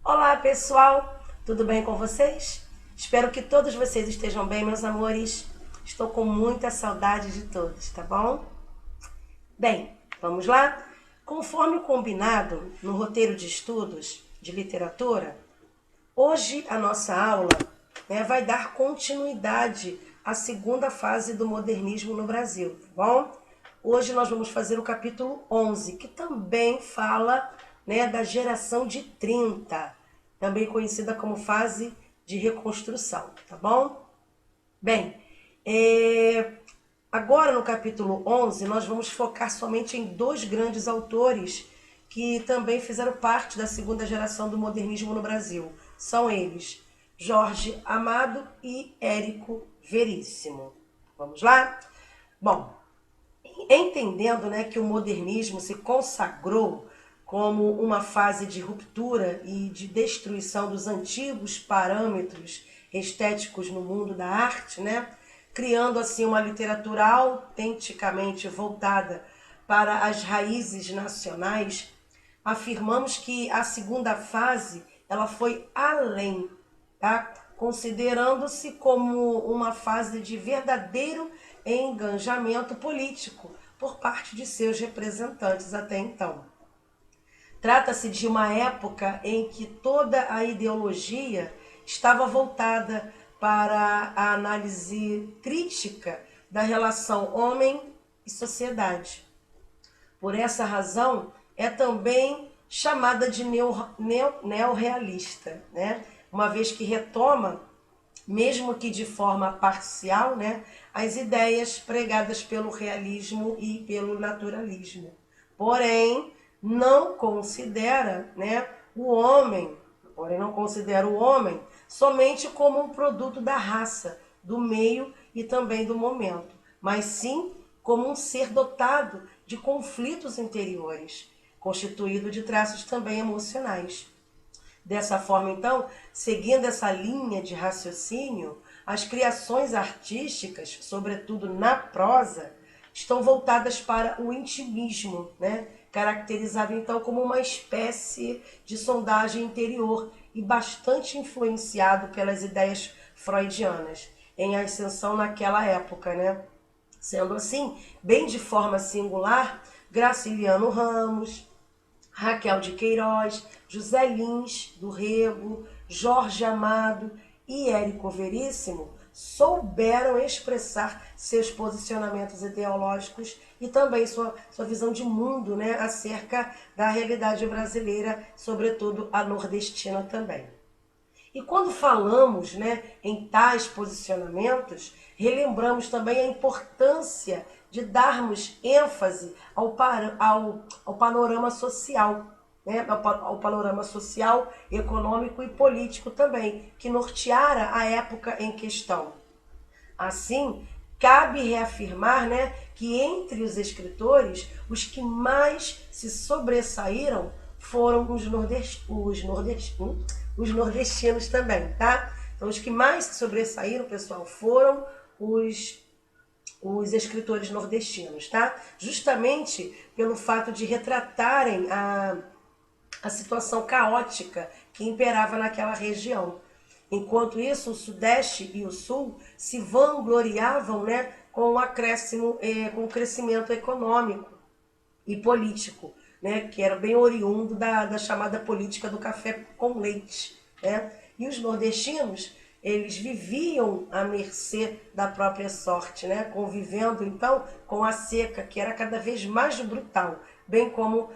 Olá pessoal, tudo bem com vocês? Espero que todos vocês estejam bem, meus amores. Estou com muita saudade de todos, tá bom? Bem, vamos lá? Conforme combinado no roteiro de estudos de literatura, hoje a nossa aula vai dar continuidade à segunda fase do modernismo no Brasil, tá bom? Hoje nós vamos fazer o capítulo 11, que também fala da geração de 30, também conhecida como fase de reconstrução, tá bom? Bem, agora no capítulo 11 nós vamos focar somente em dois grandes autores que também fizeram parte da segunda geração do modernismo no Brasil. São eles, Jorge Amado e Érico Veríssimo. Vamos lá? Bom, entendendo que o modernismo se consagrou como uma fase de ruptura e de destruição dos antigos parâmetros estéticos no mundo da arte, criando assim uma literatura autenticamente voltada para as raízes nacionais, afirmamos que a segunda fase ela foi além, tá? Considerando-se como uma fase de verdadeiro engajamento político por parte de seus representantes até então. Trata-se de uma época em que toda a ideologia estava voltada para a análise crítica da relação homem e sociedade. Por essa razão, é também chamada de neorrealista, uma vez que retoma, mesmo que de forma parcial, as ideias pregadas pelo realismo e pelo naturalismo. Porém, não considera não considera o homem somente como um produto da raça, do meio e também do momento, mas sim como um ser dotado de conflitos interiores, constituído de traços também emocionais. Dessa forma, então, seguindo essa linha de raciocínio, as criações artísticas, sobretudo na prosa, estão voltadas para o intimismo, caracterizado então como uma espécie de sondagem interior e bastante influenciado pelas ideias freudianas, em ascensão naquela época, Sendo assim, bem de forma singular, Graciliano Ramos, Raquel de Queiroz, José Lins do Rego, Jorge Amado e Érico Veríssimo souberam expressar seus posicionamentos ideológicos e também sua visão de mundo acerca da realidade brasileira, sobretudo a nordestina também. E quando falamos em tais posicionamentos, relembramos também a importância de darmos ênfase ao panorama social, ao panorama social, econômico e político também, que norteara a época em questão. Assim, cabe reafirmar que entre os escritores, os que mais se sobressaíram foram os nordestinos também, tá? Então, os que mais se sobressaíram, pessoal, foram os escritores nordestinos, tá? Justamente pelo fato de retratarem a situação caótica que imperava naquela região. Enquanto isso, o Sudeste e o Sul se vangloriavam com o acréscimo, com o crescimento econômico e político, que era bem oriundo da chamada política do café com leite. E os nordestinos, eles viviam à mercê da própria sorte, convivendo então com a seca, que era cada vez mais brutal, bem como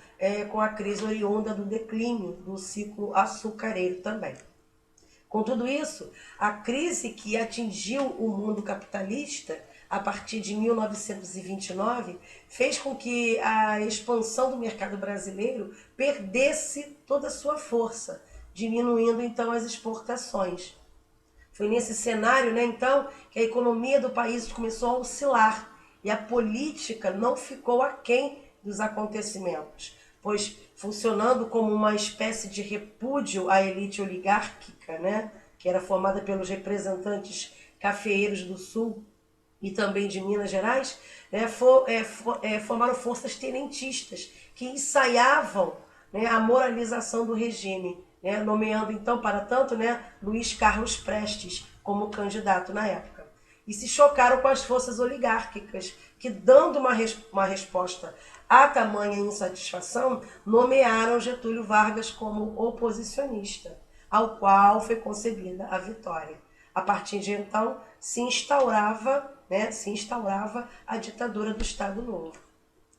com a crise oriunda do declínio do ciclo açucareiro também. Com tudo isso, a crise que atingiu o mundo capitalista a partir de 1929 fez com que a expansão do mercado brasileiro perdesse toda a sua força, diminuindo então as exportações. Foi nesse cenário, então, que a economia do país começou a oscilar e a política não ficou aquém dos acontecimentos, pois funcionando como uma espécie de repúdio à elite oligárquica, que era formada pelos representantes cafeeiros do Sul e também de Minas Gerais, formaram forças tenentistas que ensaiavam a moralização do regime, né, nomeando então, para tanto, né, Luiz Carlos Prestes como candidato na época. E se chocaram com as forças oligárquicas, que, dando uma resposta a tamanha insatisfação, nomearam Getúlio Vargas como oposicionista, ao qual foi concedida a vitória. A partir de então, se instaurava a ditadura do Estado Novo.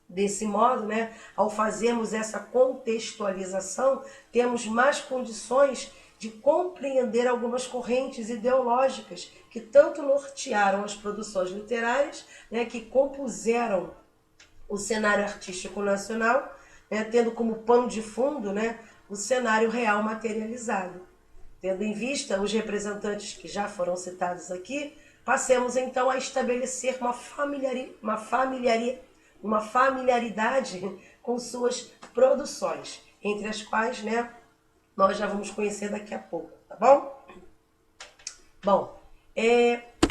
Desse modo, né, ao fazermos essa contextualização, temos mais condições de compreender algumas correntes ideológicas que tanto nortearam as produções literárias, né, que compuseram o cenário artístico nacional, né, tendo como pano de fundo, né, o cenário real materializado. Tendo em vista os representantes que já foram citados aqui, passemos então a estabelecer uma familiaridade com suas produções, entre as quais, né, nós já vamos conhecer daqui a pouco, tá bom? Bom,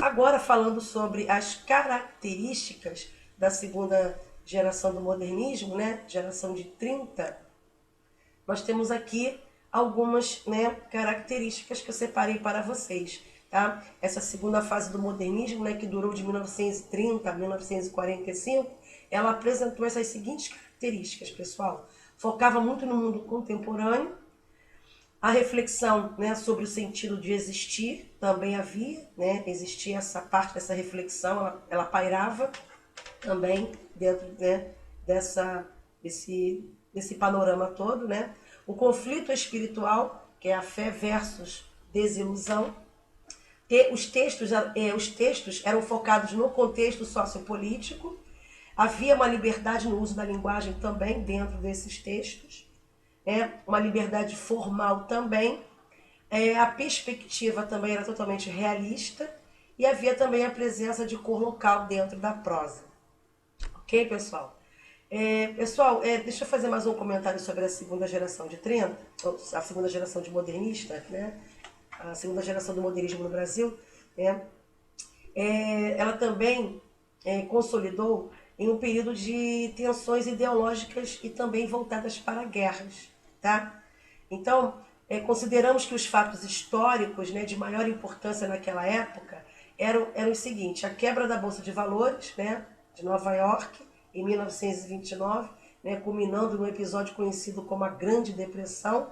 agora falando sobre as características da segunda geração do modernismo, né, geração de 30, nós temos aqui algumas, né, características que eu separei para vocês. Tá? Essa segunda fase do modernismo, né, que durou de 1930 a 1945, ela apresentou essas seguintes características, pessoal. Focava muito no mundo contemporâneo, a reflexão, né, sobre o sentido de existir também havia, né, existia essa parte dessa reflexão, ela pairava também dentro, né, desse panorama todo, né? O conflito espiritual, que é a fé versus desilusão. Os textos eram focados no contexto sociopolítico, havia uma liberdade no uso da linguagem também dentro desses textos, uma liberdade formal também, a perspectiva também era totalmente realista e havia também a presença de cor local dentro da prosa. Ok, pessoal? Pessoal, deixa eu fazer mais um comentário sobre a segunda geração de 30, a segunda geração de modernista, né? A segunda geração do modernismo no Brasil, né? Ela também consolidou em um período de tensões ideológicas e também voltadas para guerras. Tá? Então, consideramos que os fatos históricos, né, de maior importância naquela época eram os seguintes: a quebra da Bolsa de Valores, né, de Nova York, em 1929, né, culminando no episódio conhecido como a Grande Depressão,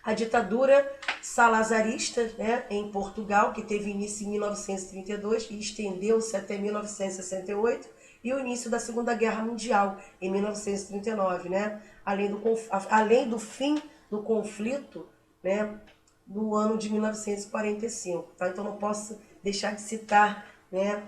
a ditadura salazarista, né, em Portugal, que teve início em 1932 e estendeu-se até 1968, e o início da Segunda Guerra Mundial, em 1939, né, além do fim do conflito, né, no ano de 1945. Tá? Então não posso deixar de citar, né,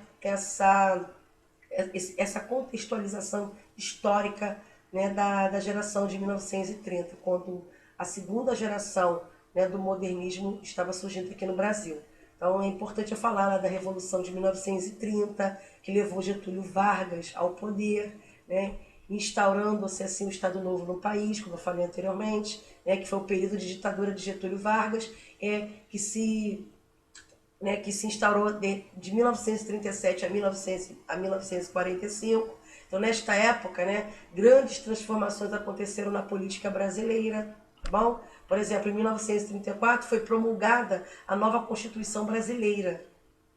essa contextualização histórica, né, da geração de 1930, quando a segunda geração, né, do modernismo estava surgindo aqui no Brasil. Então é importante eu falar, né, da Revolução de 1930, que levou Getúlio Vargas ao poder, né, instaurando-se assim o Estado Novo no país, como eu falei anteriormente, né, que foi o período de ditadura de Getúlio Vargas, que se instaurou de 1937 a 1945. Então, nesta época, né, grandes transformações aconteceram na política brasileira. Tá bom? Por exemplo, em 1934 foi promulgada a nova Constituição Brasileira.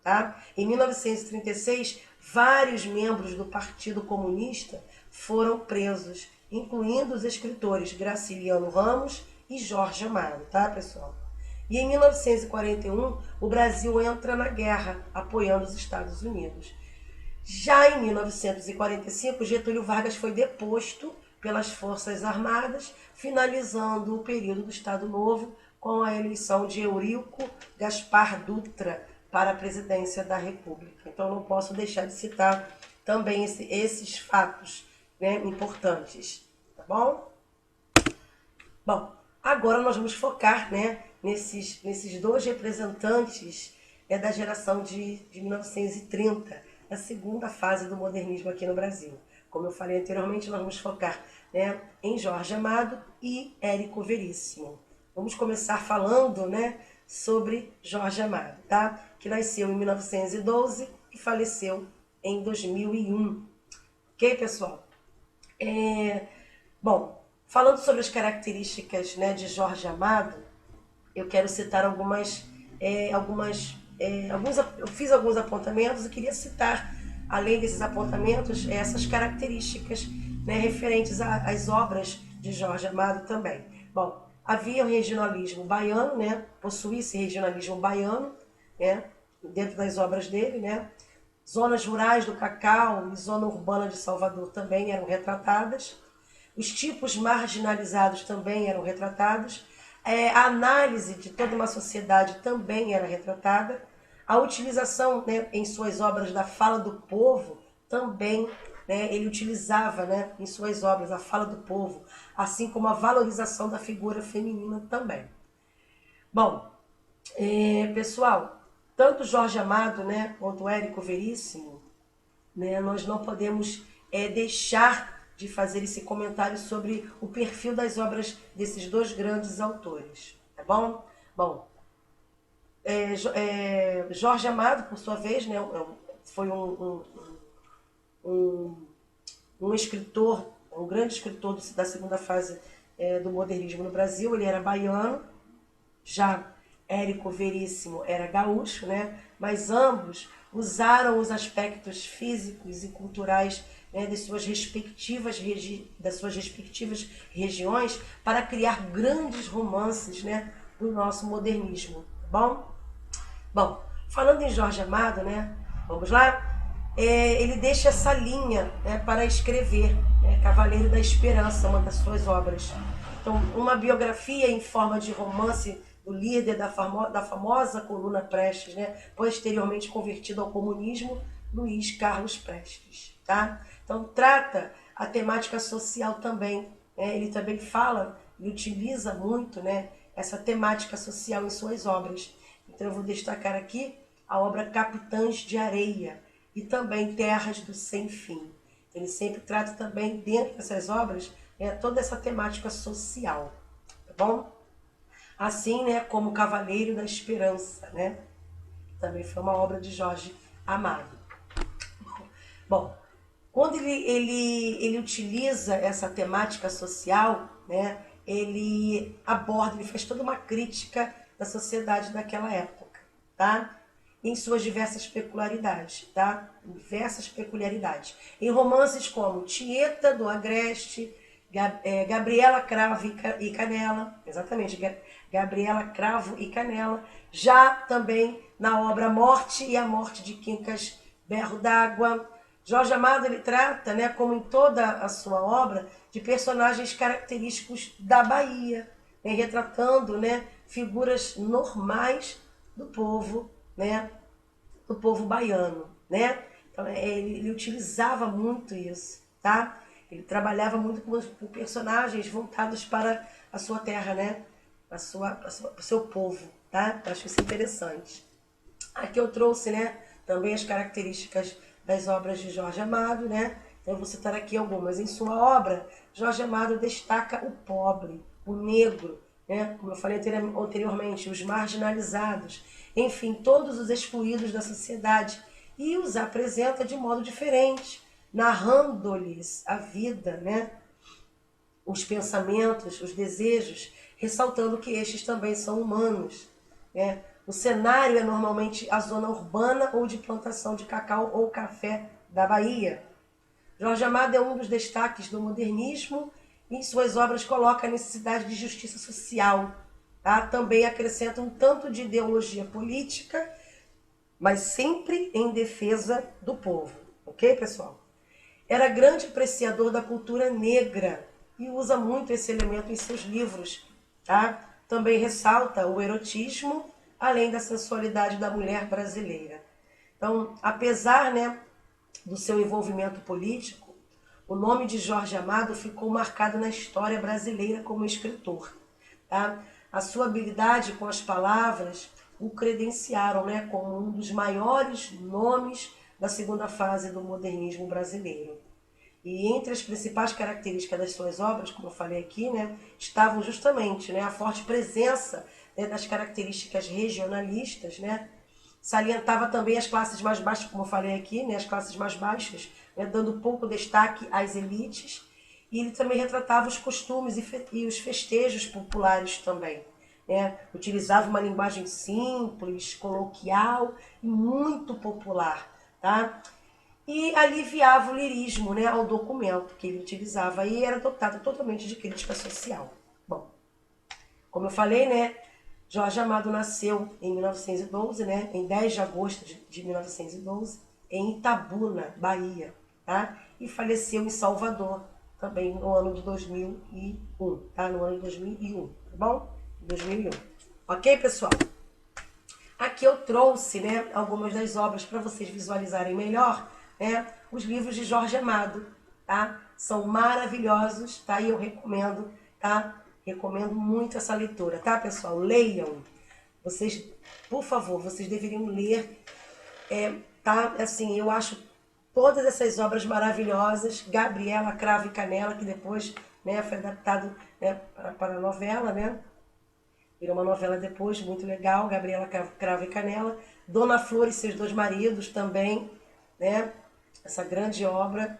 Tá? Em 1936, vários membros do Partido Comunista foram presos, incluindo os escritores Graciliano Ramos e Jorge Amado, tá, pessoal? E em 1941, o Brasil entra na guerra, apoiando os Estados Unidos. Já em 1945, Getúlio Vargas foi deposto pelas Forças Armadas, finalizando o período do Estado Novo com a eleição de Eurico Gaspar Dutra para a presidência da República. Então, não posso deixar de citar também esses fatos, né, importantes. Tá bom? Bom, agora nós vamos focar, né, nesses dois representantes, da geração de 1930, a segunda fase do modernismo aqui no Brasil. Como eu falei anteriormente, nós vamos focar, né, em Jorge Amado e Érico Veríssimo. Vamos começar falando, né, sobre Jorge Amado, tá? Que nasceu em 1912 e faleceu em 2001. Ok, pessoal? Bom, Falando sobre as características, né, de Jorge Amado, eu quero citar eu fiz alguns apontamentos e queria citar, além desses apontamentos, essas características, né, referentes às obras de Jorge Amado também. Bom, havia o regionalismo baiano, né, possuía esse regionalismo baiano, né, dentro das obras dele, né. Zonas rurais do Cacau e zona urbana de Salvador também eram retratadas. Os tipos marginalizados também eram retratados. A análise de toda uma sociedade também era retratada. A utilização, né, em suas obras da fala do povo também, né, ele utilizava, né, em suas obras a fala do povo, assim como a valorização da figura feminina também. Bom, pessoal, tanto Jorge Amado, né, quanto Érico Veríssimo, né, nós não podemos deixar de fazer esse comentário sobre o perfil das obras desses dois grandes autores, tá bom? Bom, Jorge Amado, por sua vez, né, foi um escritor, um grande escritor da segunda fase do modernismo no Brasil. Ele era baiano, já Érico Veríssimo era gaúcho, né? Mas ambos usaram os aspectos físicos e culturais, né, das suas respectivas regiões para criar grandes romances, né, do nosso modernismo, tá bom? Bom, falando em Jorge Amado, né, vamos lá? Ele deixa essa linha, né, para escrever, né, Cavaleiro da Esperança, uma das suas obras. Então, uma biografia em forma de romance do líder da famosa coluna Prestes, né, posteriormente convertido ao comunismo, Luiz Carlos Prestes. Tá? Então, trata a temática social também. Né? Ele também fala e utiliza muito, né, essa temática social em suas obras. Então, eu vou destacar aqui a obra Capitães de Areia e também Terras do Sem Fim. Ele sempre trata também, dentro dessas obras, toda essa temática social. Tá bom? Assim, né, como Cavaleiro da Esperança, né? Também foi uma obra de Jorge Amado. Bom, quando ele utiliza essa temática social, né, ele aborda, ele faz toda uma crítica da sociedade daquela época, tá? Em suas diversas peculiaridades, tá? Diversas peculiaridades. Em romances como Tieta, do Agreste, Gabriela Cravo e Canela, exatamente, Gabriela Cravo e Canela, já também na obra Morte e a Morte de Quincas Berro d'Água. Jorge Amado, ele trata, né, como em toda a sua obra, de personagens característicos da Bahia, né, retratando, né, figuras normais do povo, né, do povo baiano, né? Então, ele utilizava muito isso, tá? Ele trabalhava muito com personagens voltados para a sua terra, né? Para o seu povo, tá? Eu acho isso interessante. Aqui eu trouxe, né, também as características das obras de Jorge Amado, né? Então eu vou citar aqui algumas. Em sua obra, Jorge Amado destaca o pobre, o negro, né? Como eu falei anteriormente, os marginalizados, enfim, todos os excluídos da sociedade, e os apresenta de modo diferente, narrando-lhes a vida, né? Os pensamentos, os desejos, ressaltando que estes também são humanos, né? O cenário é normalmente a zona urbana ou de plantação de cacau ou café da Bahia. Jorge Amado é um dos destaques do modernismo e em suas obras coloca a necessidade de justiça social. Tá? Também acrescenta um tanto de ideologia política, mas sempre em defesa do povo. Ok, pessoal? Era grande apreciador da cultura negra e usa muito esse elemento em seus livros. Tá? Também ressalta o erotismo, além da sensualidade da mulher brasileira. Então, apesar, né, do seu envolvimento político, o nome de Jorge Amado ficou marcado na história brasileira como escritor. Tá? A sua habilidade com as palavras o credenciaram, né, como um dos maiores nomes da segunda fase do modernismo brasileiro. E entre as principais características das suas obras, como eu falei aqui, né, estavam justamente, né, a forte presença, né, das características regionalistas, né, salientava também as classes mais baixas, como eu falei aqui, né, as classes mais baixas, né, dando pouco destaque às elites, e ele também retratava os costumes e os festejos populares também. Né? Utilizava uma linguagem simples, coloquial e muito popular. Tá? E aliviava o lirismo, né, ao documento que ele utilizava e era dotado totalmente de crítica social. Bom, como eu falei, né, Jorge Amado nasceu em 1912, né, em 10 de agosto de 1912, em Itabuna, Bahia, tá? E faleceu em Salvador, também no ano de 2001, tá? No ano de 2001, tá bom? 2001. Ok, pessoal? Aqui eu trouxe, né, algumas das obras para vocês visualizarem melhor, né, os livros de Jorge Amado, tá? São maravilhosos, tá? E eu recomendo, tá? Recomendo muito essa leitura, tá, pessoal? Leiam. Vocês, por favor, vocês deveriam ler, tá? Assim, eu acho todas essas obras maravilhosas. Gabriela Cravo e Canela, que depois, né, foi adaptado, né, para a novela, né? Virou uma novela depois, muito legal. Gabriela Cravo e Canela. Dona Flor e seus dois maridos também, né? Essa grande obra.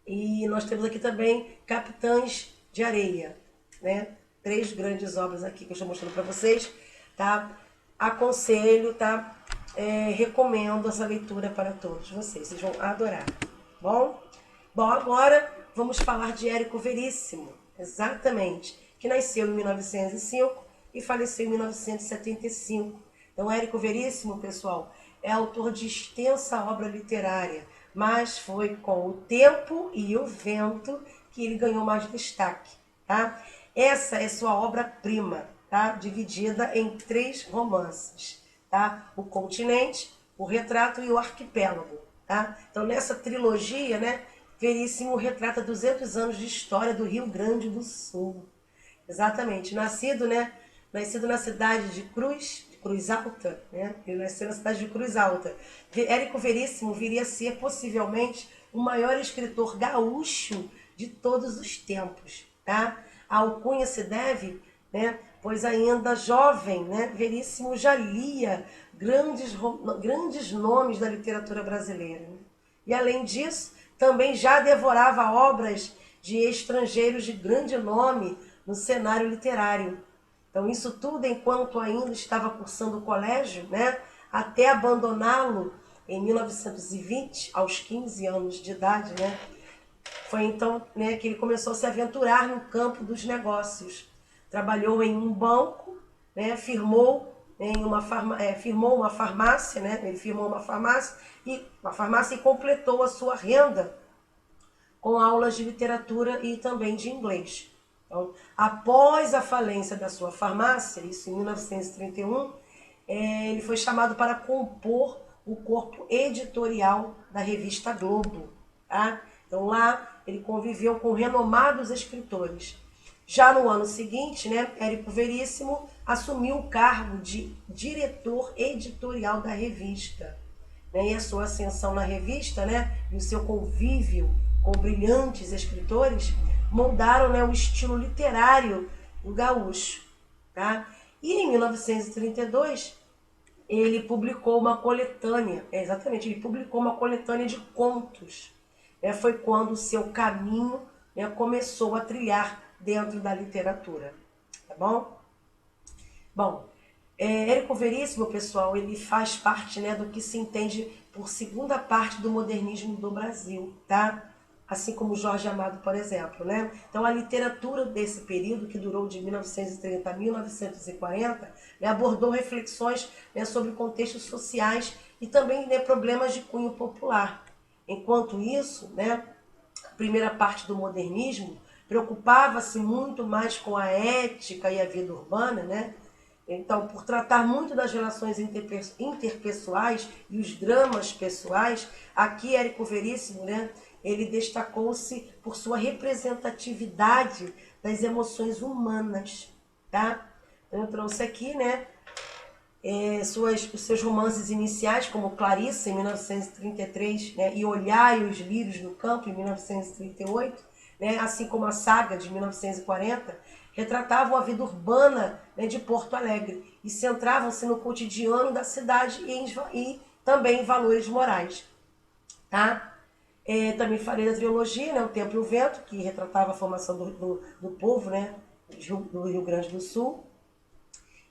E nós temos aqui também Capitães de Areia, né? 3 grandes obras aqui que eu estou mostrando para vocês, tá? Aconselho, tá? Recomendo essa leitura para todos vocês vão adorar, bom? Bom, agora vamos falar de Érico Veríssimo, exatamente, que nasceu em 1905 e faleceu em 1975. Então, Érico Veríssimo, pessoal, é autor de extensa obra literária, mas foi com o tempo e o vento que ele ganhou mais destaque, tá? Essa é sua obra-prima, tá? Dividida em 3 romances, tá? O Continente, o Retrato e o Arquipélago, tá? Então, nessa trilogia, né, Veríssimo retrata 200 anos de história do Rio Grande do Sul. Exatamente. Nascido na cidade de Cruz Alta, né? Ele nasceu na cidade de Cruz Alta. Érico Veríssimo viria a ser possivelmente o maior escritor gaúcho de todos os tempos, tá? A alcunha se deve, né, pois ainda jovem, né, Veríssimo já lia grandes nomes da literatura brasileira. Né? E além disso, também já devorava obras de estrangeiros de grande nome no cenário literário. Então, isso tudo enquanto ainda estava cursando o colégio, né, até abandoná-lo em 1920, aos 15 anos de idade, né, foi então, né, que ele começou a se aventurar no campo dos negócios. Trabalhou em um banco, né, firmou uma farmácia, né, ele firmou uma farmácia e completou a sua renda com aulas de literatura e também de inglês. Então, após a falência da sua farmácia, isso em 1931, ele foi chamado para compor o corpo editorial da revista Globo. Tá? Então lá ele conviveu com renomados escritores. Já no ano seguinte, né, Érico Veríssimo assumiu o cargo de diretor editorial da revista. Né, e a sua ascensão na revista, né, e o seu convívio com brilhantes escritores moldaram, né, o estilo literário do gaúcho. Tá? E em 1932, ele publicou uma coletânea, ele publicou uma coletânea de contos. Foi quando o seu caminho, né, começou a trilhar dentro da literatura. Tá bom? Bom, Érico Veríssimo, pessoal, ele faz parte, né, do que se entende por segunda parte do modernismo do Brasil, tá? Assim como Jorge Amado, por exemplo, né? Então, a literatura desse período, que durou de 1930 a 1940, né, abordou reflexões, né, sobre contextos sociais e também, né, problemas de cunho popular. Enquanto isso, né, a primeira parte do modernismo preocupava-se muito mais com a ética e a vida urbana, né? Então, por tratar muito das relações interpessoais e os dramas pessoais, aqui Érico Veríssimo, né, ele destacou-se por sua representatividade das emoções humanas, tá? Então, eu trouxe aqui, né, os seus romances iniciais, como Clarissa, em 1933, né, e Olhai os Lírios no Campo, em 1938, né, assim como a Saga, de 1940, retratavam a vida urbana, né, de Porto Alegre e centravam-se no cotidiano da cidade e também em valores morais. Tá? Também falei da trilogia, né, O Tempo e o Vento, que retratava a formação do povo, né, do Rio Grande do Sul.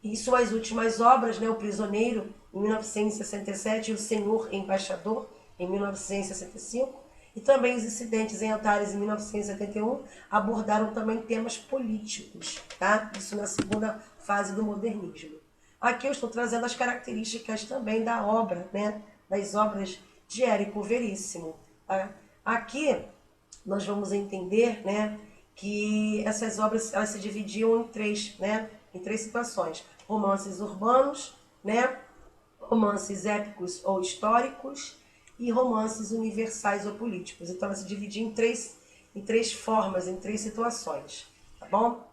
E suas últimas obras, né, O Prisioneiro, em 1967, e O Senhor Embaixador, em 1965, e também Os Incidentes em Antares, em 1971, abordaram também temas políticos, tá? Isso na segunda fase do modernismo. Aqui eu estou trazendo as características também da obra, né, das obras de Érico Veríssimo. Tá? Aqui nós vamos entender, né, que essas obras elas se dividiam em três situações: romances urbanos, né, romances épicos ou históricos e romances universais ou políticos. Então ela se dividia em três formas, em três situações, tá bom?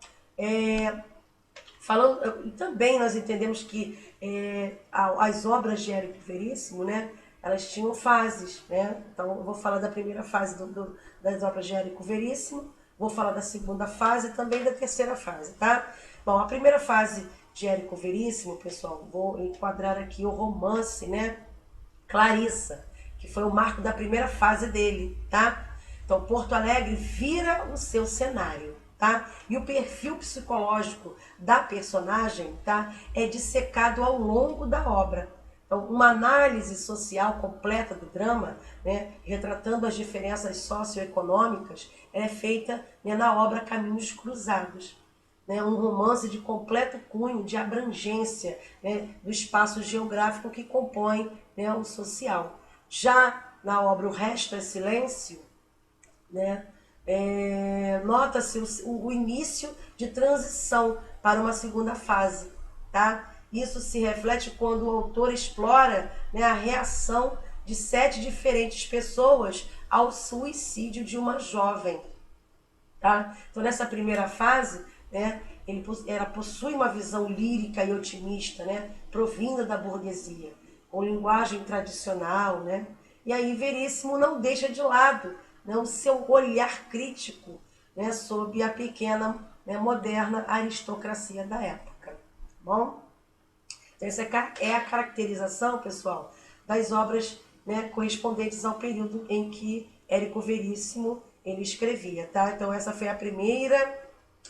Falando, e também nós entendemos que as obras de Érico Veríssimo, né, elas tinham fases, né? Então eu vou falar da primeira fase das obras de Érico Veríssimo, vou falar da segunda fase e também da terceira fase, tá? Bom, a primeira fase de Érico Veríssimo, pessoal, vou enquadrar aqui o romance, né, Clarissa, que foi o marco da primeira fase dele, tá? Então, Porto Alegre vira o seu cenário, tá? E o perfil psicológico da personagem, tá, é dissecado ao longo da obra. Então, uma análise social completa do drama, né, retratando as diferenças socioeconômicas, é feita, né, na obra Caminhos Cruzados. Né, um romance de completo cunho, de abrangência, né, do espaço geográfico que compõe, né, o social. Já na obra O Resto é Silêncio, né, nota-se o início de transição para uma segunda fase. Tá? Isso se reflete quando o autor explora, né, a reação de 7 diferentes pessoas ao suicídio de uma jovem. Tá? Então, nessa primeira fase, né, ela possui uma visão lírica e otimista, né, provinda da burguesia, com linguagem tradicional. Né? E aí Veríssimo não deixa de lado, né, o seu olhar crítico, né, sobre a pequena, né, moderna aristocracia da época. Bom? Então, essa é a caracterização, pessoal, das obras, né, correspondentes ao período em que Érico Veríssimo ele escrevia, tá? Então essa foi a primeira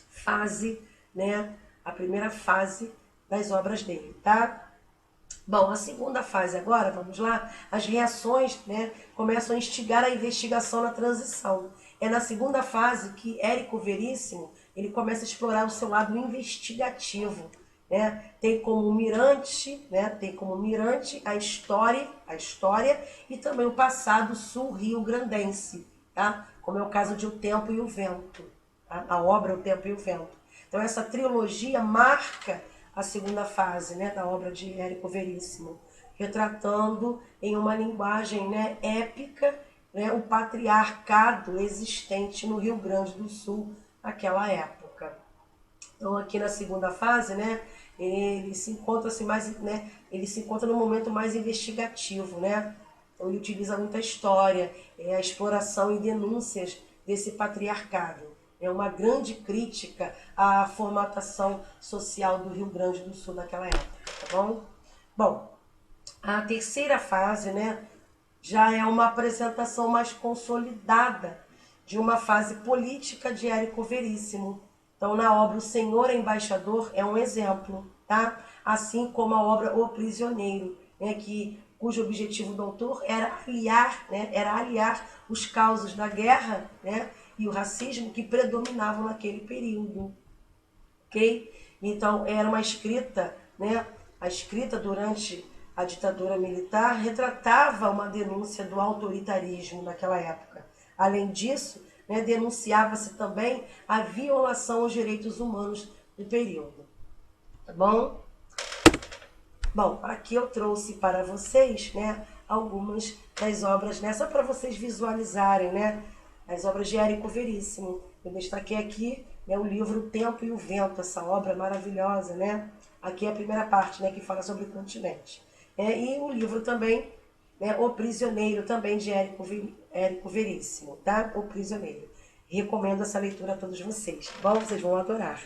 fase, né? A primeira fase das obras dele, tá? Bom, a segunda fase agora, vamos lá, as reações, né, começam a instigar a investigação na transição. É na segunda fase que Érico Veríssimo ele começa a explorar o seu lado investigativo. Né? Tem como mirante a história e também o passado sul-rio-grandense, tá? Como é o caso de O Tempo e o Vento, tá? A obra O Tempo e o Vento. Então essa trilogia marca a segunda fase, né, da obra de Érico Veríssimo, retratando em uma linguagem, né, épica, né, o patriarcado existente no Rio Grande do Sul naquela época. Então aqui na segunda fase, né, ele se encontra assim, mais, né, ele se encontra num momento mais investigativo, né? Então ele utiliza muita história, a exploração e denúncias desse patriarcado. É uma grande crítica à formatação social do Rio Grande do Sul naquela época, tá bom? Bom, a terceira fase, né, já é uma apresentação mais consolidada de uma fase política de Érico Veríssimo. Então, na obra O Senhor Embaixador é um exemplo, tá? Assim como a obra O Prisioneiro, né, cujo objetivo do autor era aliar os causos da guerra, né, e o racismo que predominavam naquele período, ok? Então era uma escrita, né, a escrita durante a ditadura militar retratava uma denúncia do autoritarismo naquela época. Além disso, né, denunciava-se também a violação aos direitos humanos do período. Tá bom? Bom, aqui eu trouxe para vocês, né, algumas das obras, né, só para vocês visualizarem, né, as obras de Érico Veríssimo. Eu destaquei aqui, né, o livro O Tempo e o Vento, essa obra maravilhosa, né? Aqui é a primeira parte, né, que fala sobre o continente. E o livro também, né, O Prisioneiro, também de Érico Veríssimo, tá? O Prisioneiro. Recomendo essa leitura a todos vocês, tá bom? Vocês vão adorar.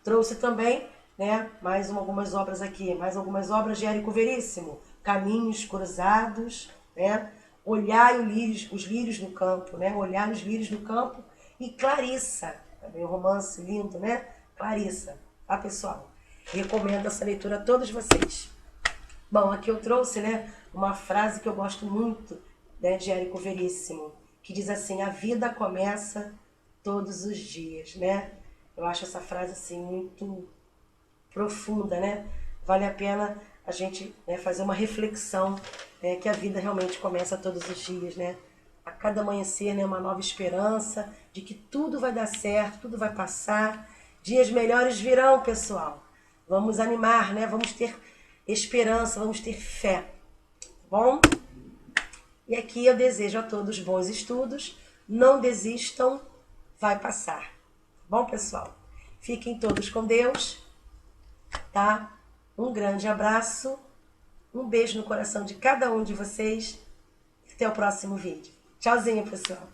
Trouxe também, né, algumas obras aqui, mais algumas obras de Érico Veríssimo. Caminhos Cruzados, né, Olhai os lírios do campo, né? Olhar os lírios do campo. E Clarissa, também um romance lindo, né? Clarissa, tá, pessoal? Recomendo essa leitura a todos vocês. Bom, aqui eu trouxe, né, uma frase que eu gosto muito, né, de Érico Veríssimo, que diz assim: a vida começa todos os dias, né? Eu acho essa frase assim muito profunda, né? Vale a pena a gente, né, fazer uma reflexão, né, que a vida realmente começa todos os dias, né? A cada amanhecer, né, uma nova esperança de que tudo vai dar certo, tudo vai passar, dias melhores virão, pessoal. Vamos animar, né? Vamos ter esperança, vamos ter fé, tá bom? E aqui eu desejo a todos bons estudos, não desistam, vai passar, tá bom, pessoal? Fiquem todos com Deus, tá? Um grande abraço, um beijo no coração de cada um de vocês. Até o próximo vídeo. Tchauzinho, pessoal.